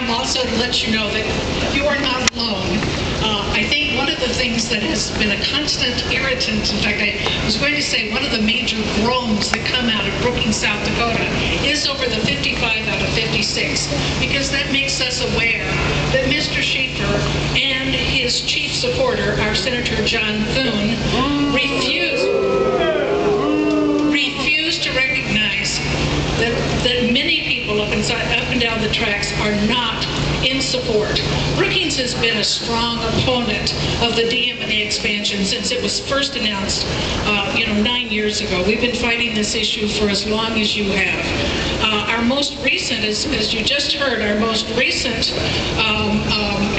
come also to let you know that you are not alone. I think one of the things that has been a constant irritant, in fact, I was going to say one of the major groans that come out of Brookings, South Dakota, is over the 55 out of 56, because that makes us aware that Mr. Schaefer and his chief supporter, our Senator John Thune, refused to recognize that many people up and down the tracks are not in support. Brookings has been a strong opponent of the DM&E expansion since it was first announced, 9 years ago. We've been fighting this issue for as long as you have. Our most recent, as you just heard, our most recent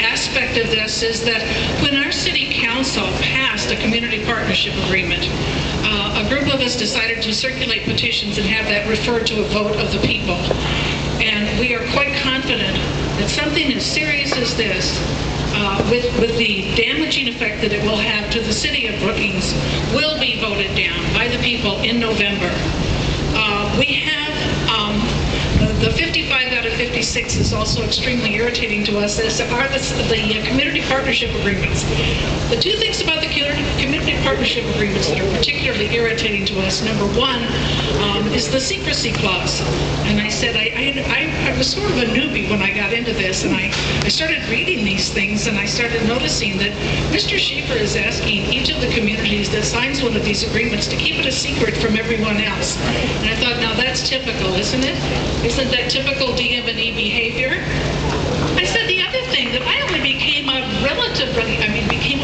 aspect of this is that when our city council passed a community partnership agreement, a group of us decided to circulate petitions and have that referred to a vote of the people. And we are quite confident that something as serious as this, with the damaging effect that it will have to the city of Brookings, will be voted down by the people in November. We have the 55 out of 56 is also extremely irritating to us, as are the community partnership agreements. The two things about the community partnership agreements that are particularly irritating to us, number one, is the secrecy clause. And I said, I was sort of a newbie when I got into this, and I started reading these things, and I started noticing that Mr. Schaefer is asking each of the communities that signs one of these agreements to keep it a secret from everyone else. And I thought, now that's typical, isn't it? Isn't that typical DM&E behavior? I said the other thing that I only became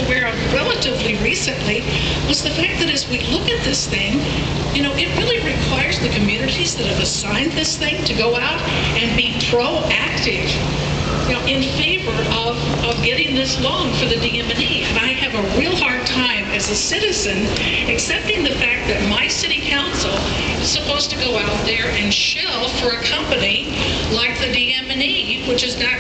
aware of relatively recently was the fact that as we look at this thing, it really requires the communities that have assigned this thing to go out and be proactive, in favor of getting this loan for the DM&E. And I have a real hard time as a citizen accepting the fact that my city council is supposed to go out there and shill for a company like the DM&E, which is not